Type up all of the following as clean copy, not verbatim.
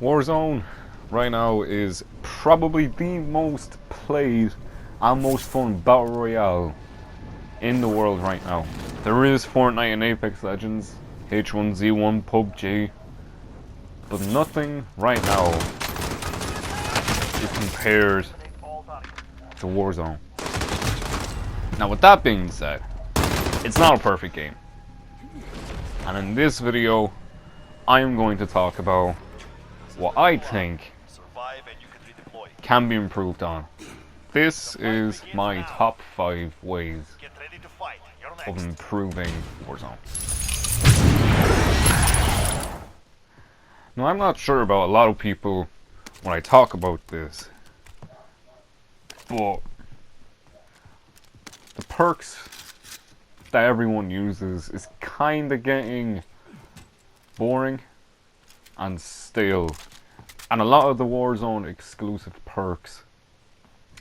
Warzone right now is probably the most played and most fun battle royale in the world right now. There is Fortnite and Apex Legends, H1Z1, PUBG, but nothing right now is compared to Warzone. Now with that being said, it's not a perfect game. And in this video, I am going to talk about what I think can be improved on. This is my top 5 ways of improving Warzone. Now I'm not sure about a lot of people when I talk about this, but the perks that everyone uses is kinda getting boring and stale. And a lot of the Warzone exclusive perks,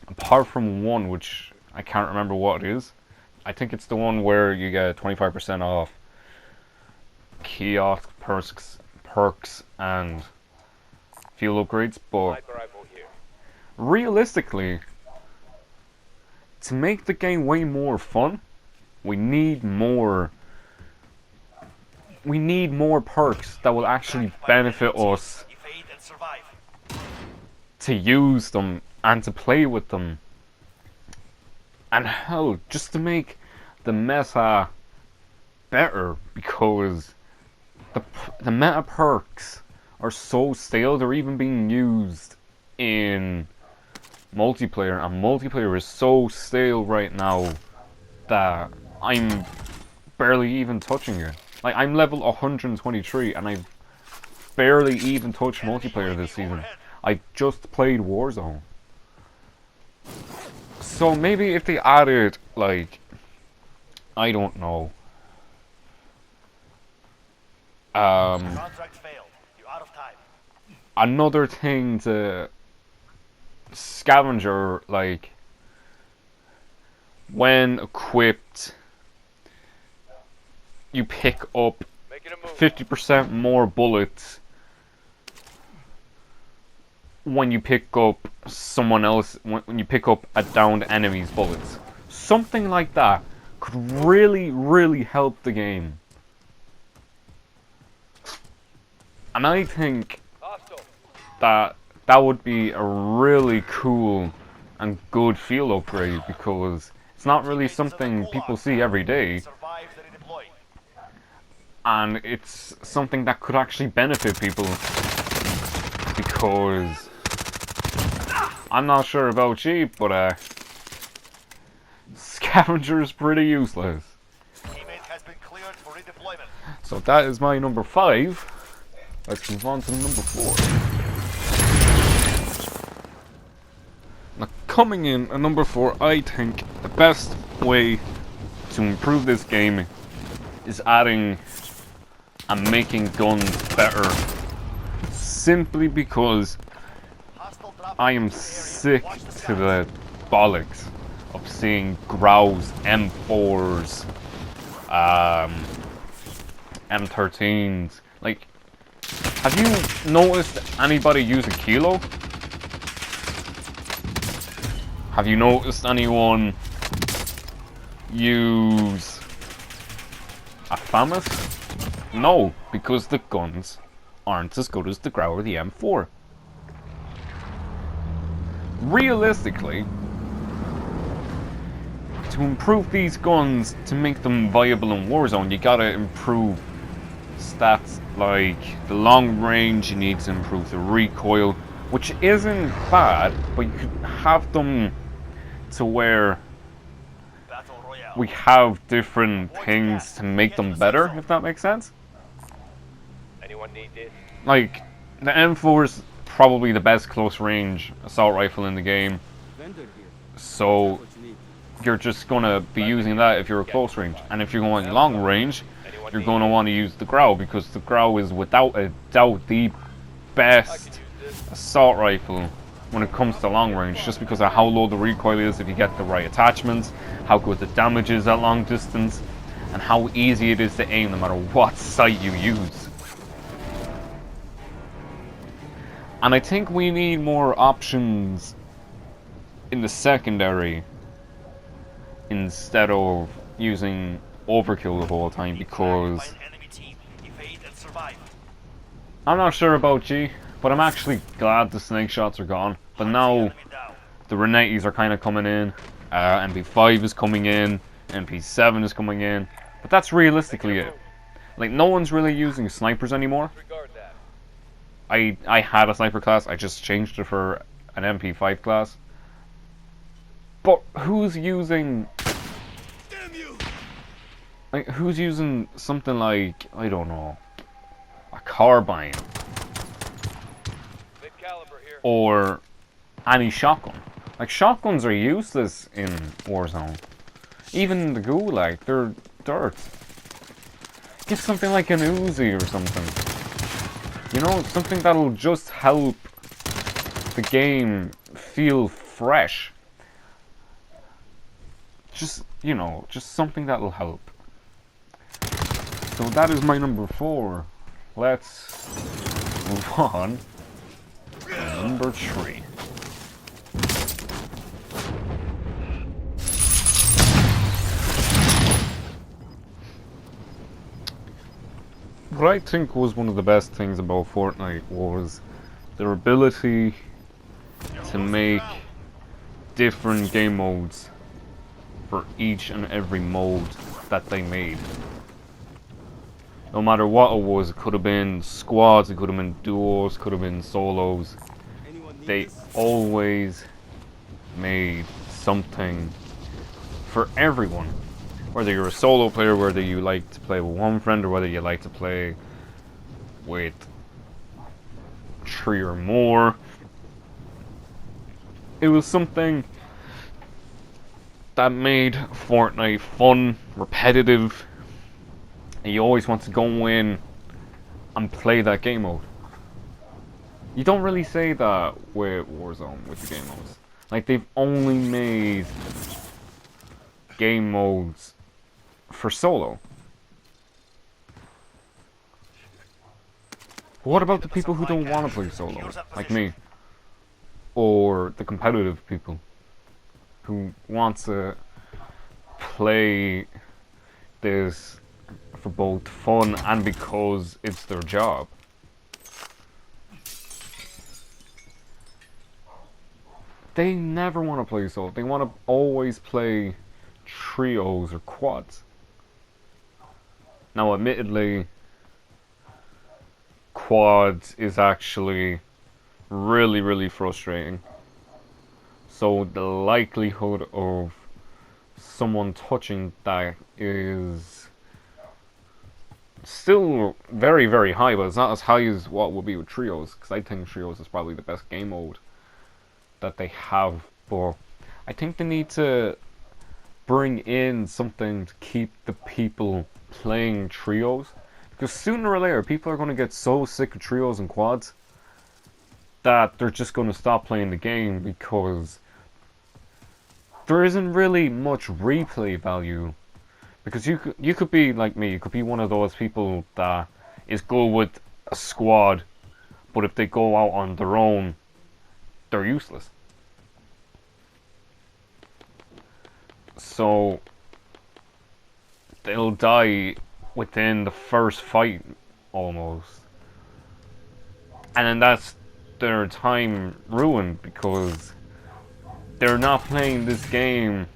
apart from one which I can't remember what it is, I think it's the one where you get 25% off kiosk perks and fuel upgrades, but realistically, to make the game way more fun, we need more perks that will actually benefit us to use them and to play with them. And hell, just to make the meta better, because the meta perks are so stale. They're even being used in multiplayer, and multiplayer is so stale right now that I'm barely even touching it. Like, I'm level 123 and I've barely even touched multiplayer this season. I just played Warzone. So maybe if they added, like, I don't know, another thing to scavenger, like, when equipped, you pick up 50% more bullets when you pick up someone else, when you pick up a downed enemy's bullets. Something like that could really help the game. And I think that would be a really cool and good field upgrade, because it's not really something people see every day. And it's something that could actually benefit people, because I'm not sure about you, but scavenger is pretty useless. So that is my number 5. Let's move on to number 4. Now, coming in at number 4, I think the best way to improve this game is adding and making guns better. Simply because I am sick to the bollocks of seeing Grau's, M4s, M13s. Like, have you noticed anybody use a kilo? Have you noticed anyone use a FAMAS? No, because the guns aren't as good as the Grau or the M4. Realistically, to improve these guns, to make them viable in Warzone, you gotta improve stats like the long range. You need to improve the recoil, which isn't bad, but you could have them to where we have different things to make them better, if that makes sense. Like, the M4 is probably the best close range assault rifle in the game, so you're just gonna be using that if you're a close range. And if you're going long range, you're going to want to use the Grau, because the Grau is without a doubt the best assault rifle when it comes to long range, just because of how low the recoil is if you get the right attachments, how good the damage is at long distance, and how easy it is to aim no matter what sight you use. And I think we need more options in the secondary instead of using overkill the whole time, because I'm not sure about G, but I'm actually glad the snake shots are gone. But now the Renetis are kind of coming in, MP5 is coming in, MP7 is coming in, but that's realistically it. Like, no one's really using snipers anymore. I had a sniper class, I just changed it for an MP5 class. But who's using... like, who's using something like, I don't know, a carbine? Or any shotgun. Like, shotguns are useless in Warzone. Even the Gulag, they're dirt. Get something like an Uzi or something. You know, something that'll just help the game feel fresh. Just, you know, just something that'll help. So that is my number 4. Let's move on to number 3. What I think was one of the best things about Fortnite was their ability to make different game modes for each and every mode that they made. No matter what it was, it could have been squads, it could have been duos, could have been solos. They always made something for everyone. Whether you're a solo player, whether you like to play with one friend, or whether you like to play with 3 or more. It was something that made Fortnite fun, repetitive, and you always want to go in and play that game mode. You don't really say that with Warzone, with the game modes. Like, they've only made game modes for solo. What about the people who don't want to play solo, like me? Or the competitive people who want to play this for both fun and because it's their job? They never want to play solo. They want to always play trios or quads. Now, admittedly, quads is actually really, really frustrating. So the likelihood of someone touching that is still very, very high, but it's not as high as what would be with trios, because I think trios is probably the best game mode that they have. But I think they need to bring in something to keep the people playing trios, because sooner or later people are going to get so sick of trios and quads that they're just going to stop playing the game, because there isn't really much replay value. Because you could be like me, you could be one of those people that is good with a squad, but if they go out on their own, they're useless. So they'll die within the first fight, almost. And then that's their time ruined, because they're not playing this game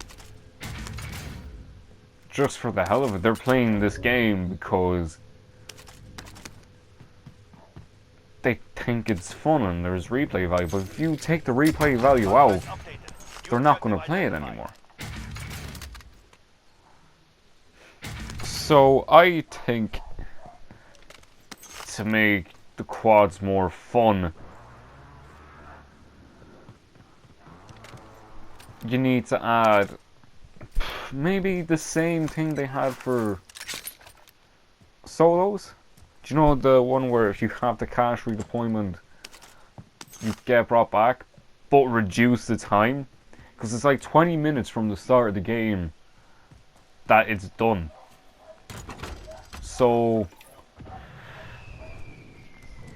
just for the hell of it. They're playing this game because they think it's fun and there's replay value. But if you take the replay value out, they're not going to play it anymore. So I think to make the quads more fun, you need to add maybe the same thing they had for solos. Do you know the one where if you have the cash redeployment, you get brought back, but reduce the time? Because it's like 20 minutes from the start of the game that it's done. So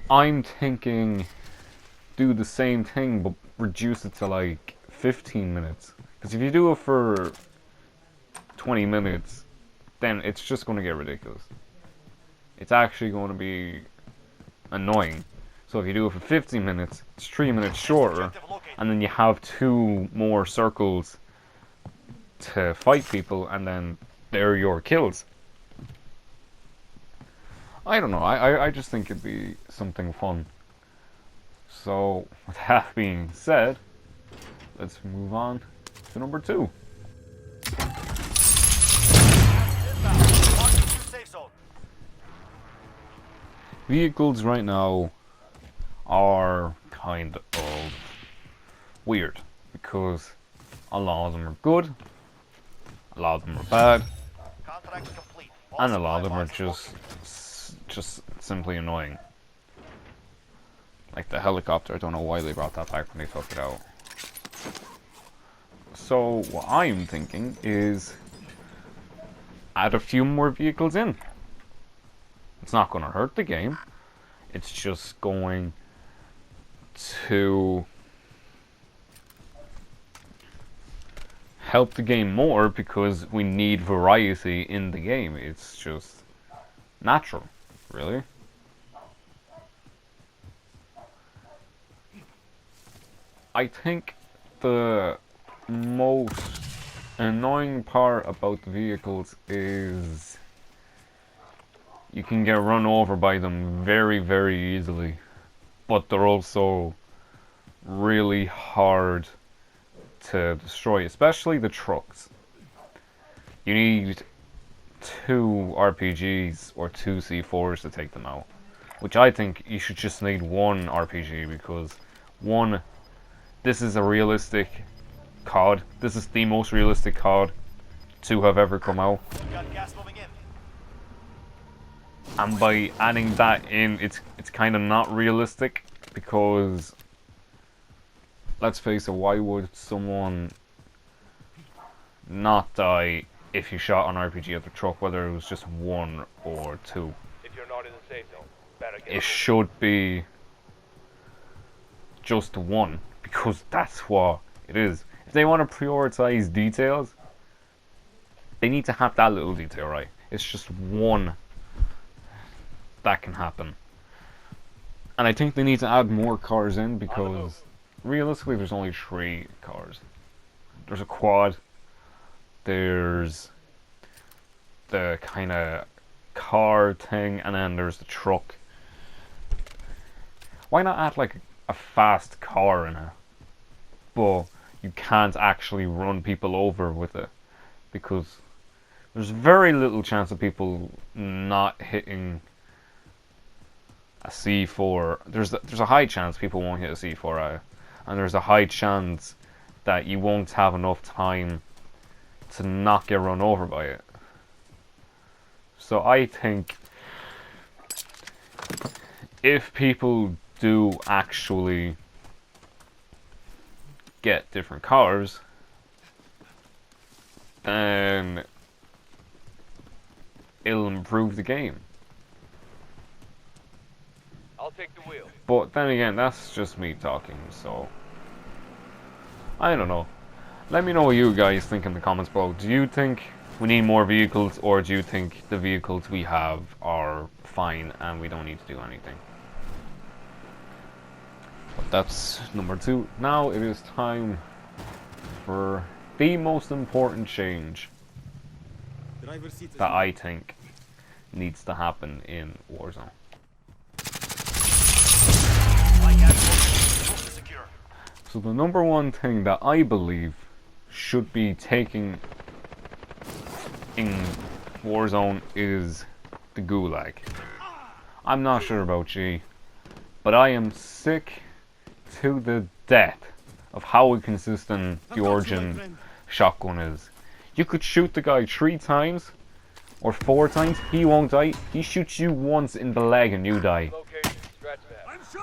I'm thinking do the same thing but reduce it to like 15 minutes. Because if you do it for 20 minutes, then it's just going to get ridiculous. It's actually going to be annoying. So if you do it for 15 minutes, it's 3 minutes shorter, and then you have 2 more circles to fight people, and then they're your kills. I don't know, I just think it'd be something fun. So, with that being said, let's move on to number 2. Vehicles right now are kind of weird because a lot of them are good, a lot of them are bad, and a lot of them are just simply annoying. Like the helicopter, I don't know why they brought that back when they took it out. So what I'm thinking is add a few more vehicles in. It's not going to hurt the game. It's just going to help the game more because we need variety in the game. It's just natural, really. I think the most annoying part about the vehicles is you can get run over by them very, very easily, but they're also really hard to destroy, especially the trucks. You need 2 RPGs or 2 C4s to take them out, which I think you should just need 1 RPG because 1, this is a realistic COD. This is the most realistic COD to have ever come out. And by adding that in, it's kind of not realistic because, let's face it, why would someone not die if you shot an RPG at the truck, whether it was just 1 or 2? If you're not in the safe zone, better get it should be just 1 because that's what it is. If they want to prioritize details, they need to have that little detail right. It's just 1 that can happen. And I think they need to add more cars in because realistically there's only 3 cars. There's a quad, there's the kind of car thing, and then there's the truck. Why not add like a fast car in it, but you can't actually run people over with it, because there's very little chance of people not hitting a C4. There's a high chance people won't hit a C4 and there's a high chance that you won't have enough time to not get run over by it. So I think if people do actually get different cars, then it'll improve the game. I'll take the wheel. But then again, that's just me talking, so I don't know. Let me know what you guys think in the comments below. Do you think we need more vehicles, or do you think the vehicles we have are fine and we don't need to do anything? But that's number 2. Now it is time for the most important change that I think needs to happen in Warzone. So the number 1 thing that I believe should be taking in Warzone is the gulag. I'm not sure about G, but I am sick to the death of how inconsistent the Origin shotgun is. You could shoot the guy 3 times or 4 times, he won't die. He shoots you once in the leg and you die.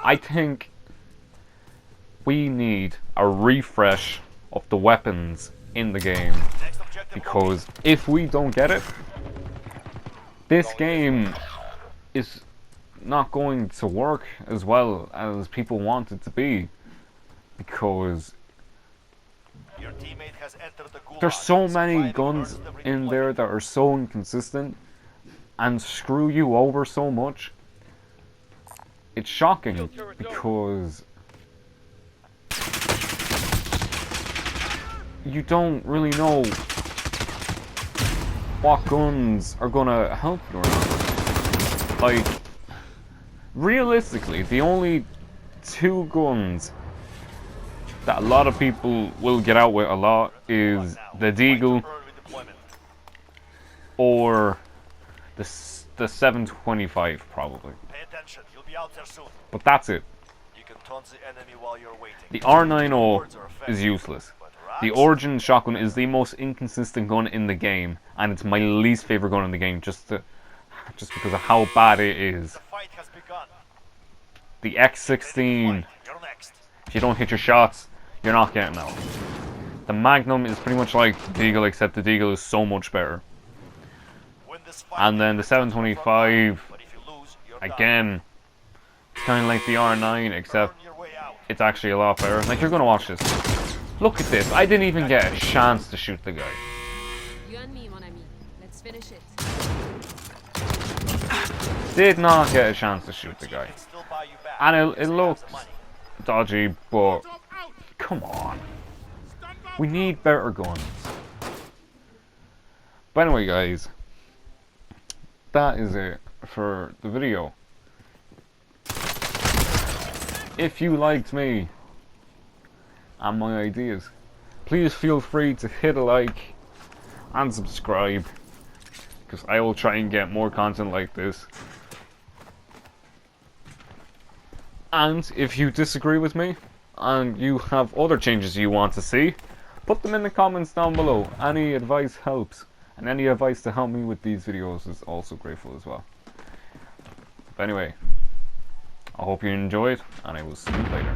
I think we need a refresh of the weapons in the game, because if we don't get it, this game is not going to work as well as people want it to be, because Your teammate has entered the gulag. there's so many Surviving guns earns the in there redeployment. that are so inconsistent and screw you over so much. It's shocking because you don't really know what guns are gonna help you or not. Like, realistically, the only two guns that a lot of people will get out with a lot is the Deagle Earn redeployment. or the 725 probably. Pay attention. You'll be out there soon. But that's it. You can taunt the enemy while you're waiting. The R90 Words are effective, is useless. but The rats- Origin shotgun is the most inconsistent gun in the game, and it's my least favorite gun in the game just because of how bad it is. The fight has begun. The X16, You're next. if you don't hit your shots, you're not getting out. The Magnum is pretty much like the Deagle, except the Deagle is so much better. Win this fight, And then the 725, but if you lose, you're done. again, it's kind of like the R9, except Earn your way out. it's actually a lot better. Like, you're gonna watch this. Look at this. I didn't even get a chance to shoot the guy. You and me, mon ami. Let's finish it. Did not get a chance to shoot the guy. Can still buy you back. And it It's looked the money. dodgy, but come on. We need better guns. But anyway, guys, that is it for the video. If you liked me and my ideas, please feel free to hit a like and subscribe, because I will try and get more content like this. And if you disagree with me and you have other changes you want to see, put them in the comments down below. Any advice helps, and any advice to help me with these videos is also grateful as well. But anyway, I hope you enjoyed, and I will see you later.